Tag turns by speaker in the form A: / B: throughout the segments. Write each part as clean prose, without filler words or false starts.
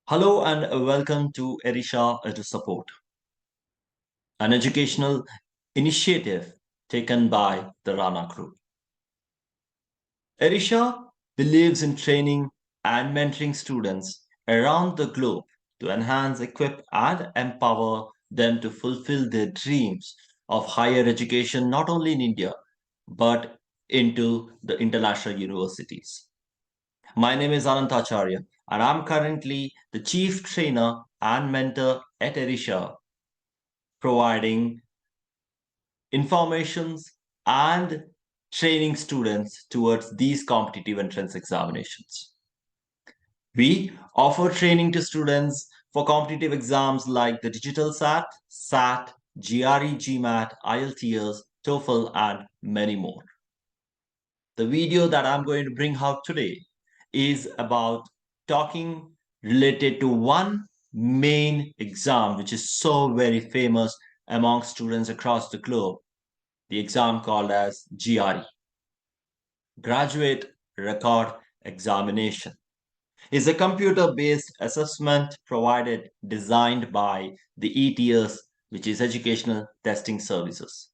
A: Hello and welcome to Erisha EduSupport, an educational initiative taken by the Rana Group. Erisha believes in training and mentoring students around the globe to enhance, equip, and empower them to fulfill their dreams of higher education not only in India but into the international universities. My name is Anant Acharya, and I'm currently the chief trainer and mentor at Erisha, providing informations and training students towards these competitive entrance examinations. We offer training to students for competitive exams like the Digital SAT, GRE, GMAT, IELTS, TOEFL, and many more. The video that I'm going to bring out today is about talking related to one main exam which is so very famous among students across the globe, the exam called as GRE, Graduate Record Examination. Is a computer-based assessment designed by the ETS, which is Educational Testing Services.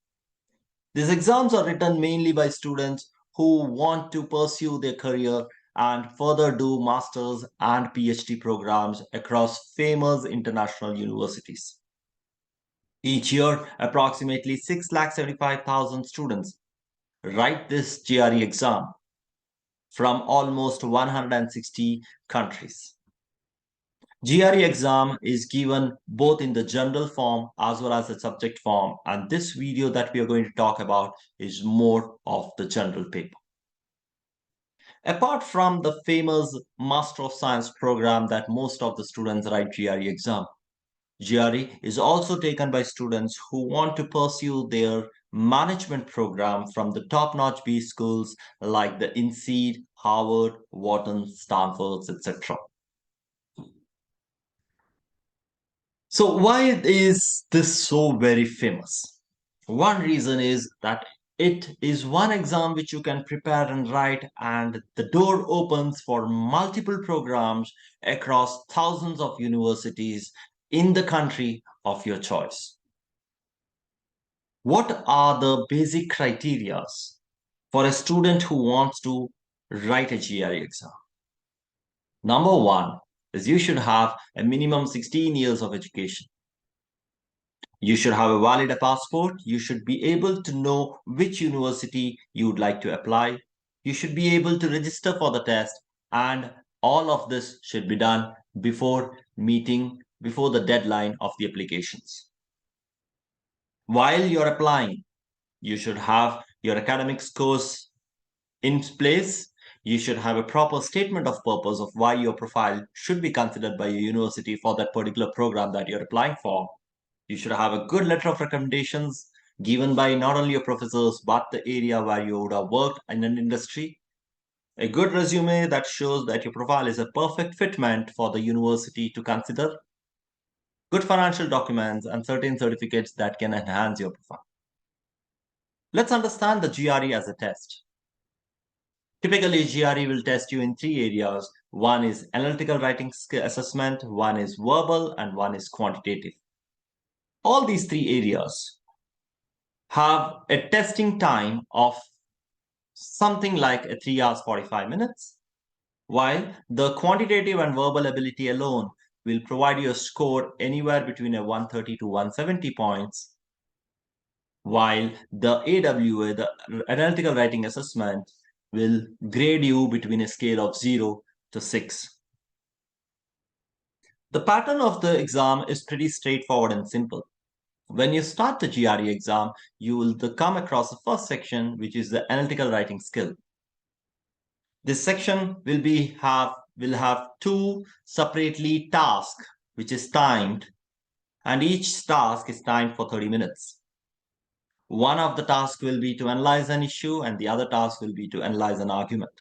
A: These exams are written mainly by students who want to pursue their career and further do masters and PhD programs across famous international universities. Each year, approximately 675,000 students write this GRE exam from almost 160 countries. GRE exam is given both in the general form as well as the subject form, and this video that we are going to talk about is more of the general paper. Apart from the famous Master of Science program that most of the students write GRE exam, GRE is also taken by students who want to pursue their management program from the top-notch B schools like the INSEAD, Harvard, Wharton, Stanford, etc. So why is this so very famous? One reason is that it is one exam which you can prepare and write, and the door opens for multiple programs across thousands of universities in the country of your choice. What are the basic criteria for a student who wants to write a GRE exam? Number one is you should have a minimum 16 years of education. You should have a valid passport. You should be able to know which university you would like to apply. You should be able to register for the test, and all of this should be done before the deadline of the applications. While you're applying, you should have your academic scores in place. You should have a proper statement of purpose of why your profile should be considered by your university for that particular program that you're applying for. You should have a good letter of recommendations given by not only your professors, but the area where you would have worked in an industry. A good resume that shows that your profile is a perfect fitment for the university to consider. Good financial documents and certain certificates that can enhance your profile. Let's understand the GRE as a test. Typically, GRE will test you in three areas. One is analytical writing skill assessment, one is verbal, and one is quantitative. All these three areas have a testing time of something like 3 hours 45 minutes, while the quantitative and verbal ability alone will provide you a score anywhere between a 130 to 170 points, while the AWA, the analytical writing assessment, will grade you between a scale of 0 to 6. The pattern of the exam is pretty straightforward and simple. When you start the GRE exam, you will come across the first section, which is the analytical writing skill. This section will have two separately tasks, which is timed, and each task is timed for 30 minutes. One of the tasks will be to analyze an issue, and the other task will be to analyze an argument.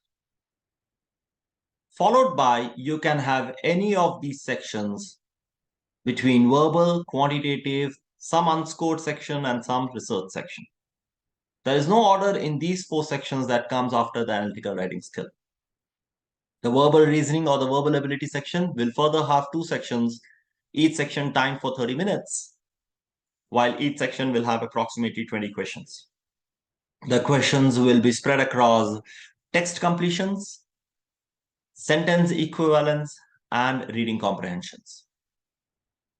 A: Followed by, you can have any of these sections between verbal, quantitative, some unscored section, and some research section. There is no order in these four sections that comes after the analytical writing skill. The verbal reasoning or the verbal ability section will further have two sections, each section timed for 30 minutes, while each section will have approximately 20 questions. The questions will be spread across text completions, sentence equivalence, and reading comprehensions.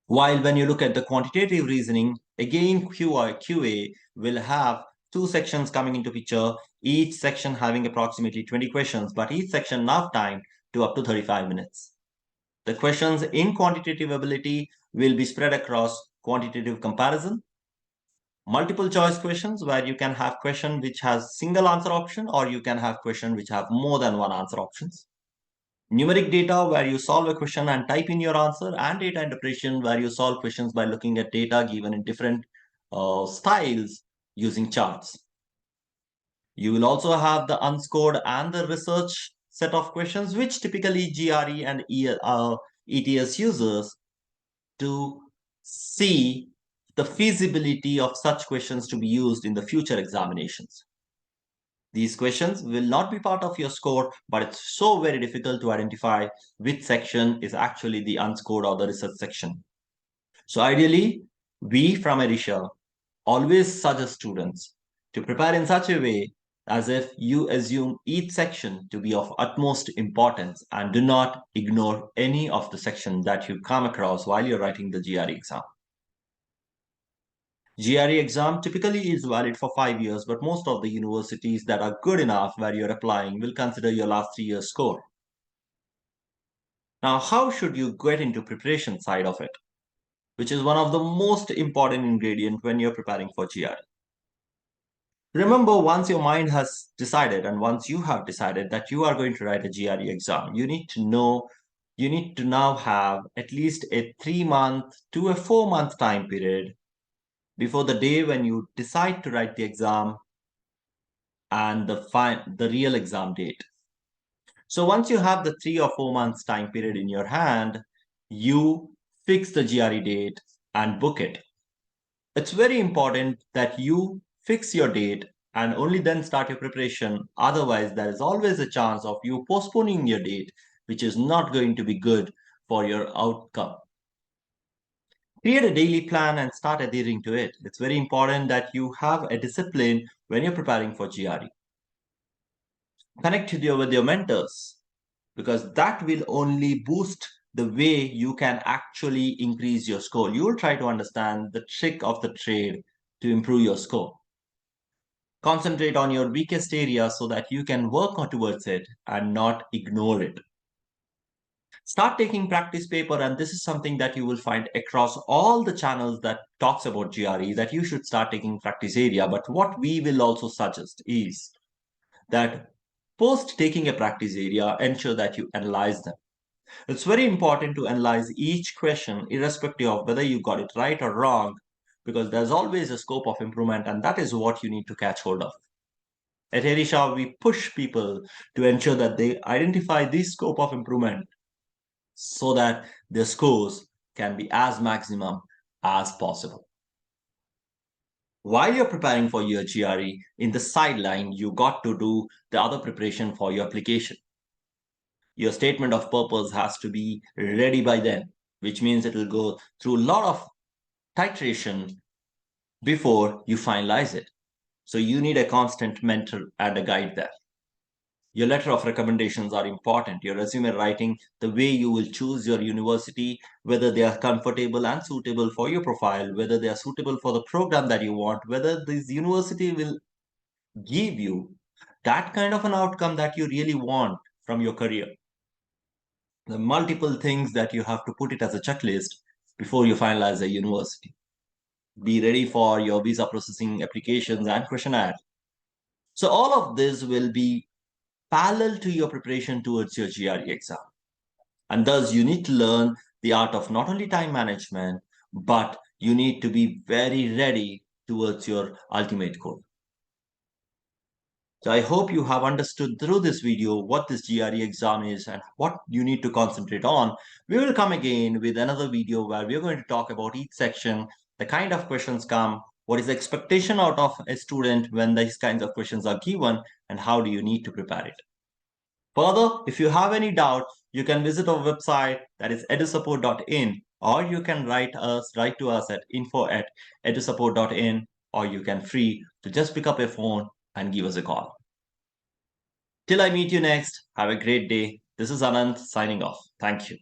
A: While when you look at the quantitative reasoning, again QA will have two sections coming into picture, each section having approximately 20 questions, but each section now timed to up to 35 minutes. The questions in quantitative ability will be spread across quantitative comparison, multiple choice questions where you can have question which has single answer option, or you can have question which have more than one answer options. Numeric data where you solve a question and type in your answer, and data interpretation where you solve questions by looking at data given in different styles using charts. You will also have the unscored and the research set of questions which typically GRE and ETS users to see the feasibility of such questions to be used in the future examinations. These questions will not be part of your score, but it's so very difficult to identify which section is actually the unscored or the research section. So ideally, we from Erisha always suggest students to prepare in such a way as if you assume each section to be of utmost importance and do not ignore any of the sections that you come across while you're writing the GRE exam. GRE exam typically is valid for 5 years, but most of the universities that are good enough where you're applying will consider your last 3 years score. Now, how should you get into preparation side of it, which is one of the most important ingredient when you're preparing for GRE? Remember, once your mind has decided and once you have decided that you are going to write a GRE exam, you need to now have at least a 3-month to a 4-month time period before the day when you decide to write the exam and the real exam date. So once you have the 3 or 4 months time period in your hand, you fix the GRE date and book it. It's very important that you fix your date and only then start your preparation. Otherwise, there is always a chance of you postponing your date, which is not going to be good for your outcome. Create a daily plan and start adhering to it. It's very important that you have a discipline when you're preparing for GRE. Connect with your mentors, because that will only boost the way you can actually increase your score. You will try to understand the trick of the trade to improve your score. Concentrate on your weakest area so that you can work on towards it and not ignore it. Start taking practice paper, and this is something that you will find across all the channels that talks about GRE, that you should start taking practice area. But what we will also suggest is that post taking a practice area, ensure that you analyze them. It's very important to analyze each question irrespective of whether you got it right or wrong, because there's always a scope of improvement, and that is what you need to catch hold of. At Erisha, we push people to ensure that they identify this scope of improvement so that their scores can be as maximum as possible. While you're preparing for your GRE, in the sideline, you got to do the other preparation for your application. Your statement of purpose has to be ready by then, which means it will go through a lot of titration before you finalize it. So you need a constant mentor and a guide there. Your letter of recommendations are important. Your resume writing, the way you will choose your university, whether they are comfortable and suitable for your profile, whether they are suitable for the program that you want, whether this university will give you that kind of an outcome that you really want from your career. The multiple things that you have to put it as a checklist before you finalize a university. Be ready for your visa processing applications and questionnaire. So all of this will be parallel to your preparation towards your GRE exam. And thus you need to learn the art of not only time management, but you need to be very ready towards your ultimate goal. So I hope you have understood through this video what this GRE exam is and what you need to concentrate on. We will come again with another video where we are going to talk about each section, the kind of questions come, what is the expectation out of a student when these kinds of questions are given, and how do you need to prepare it. Further, if you have any doubt, you can visit our website, that is edusupport.in, or you can write to us at info@edusupport.in, or you can free to just pick up your phone and give us a call. Till I meet you next, have a great day. This is Anand signing off. Thank you.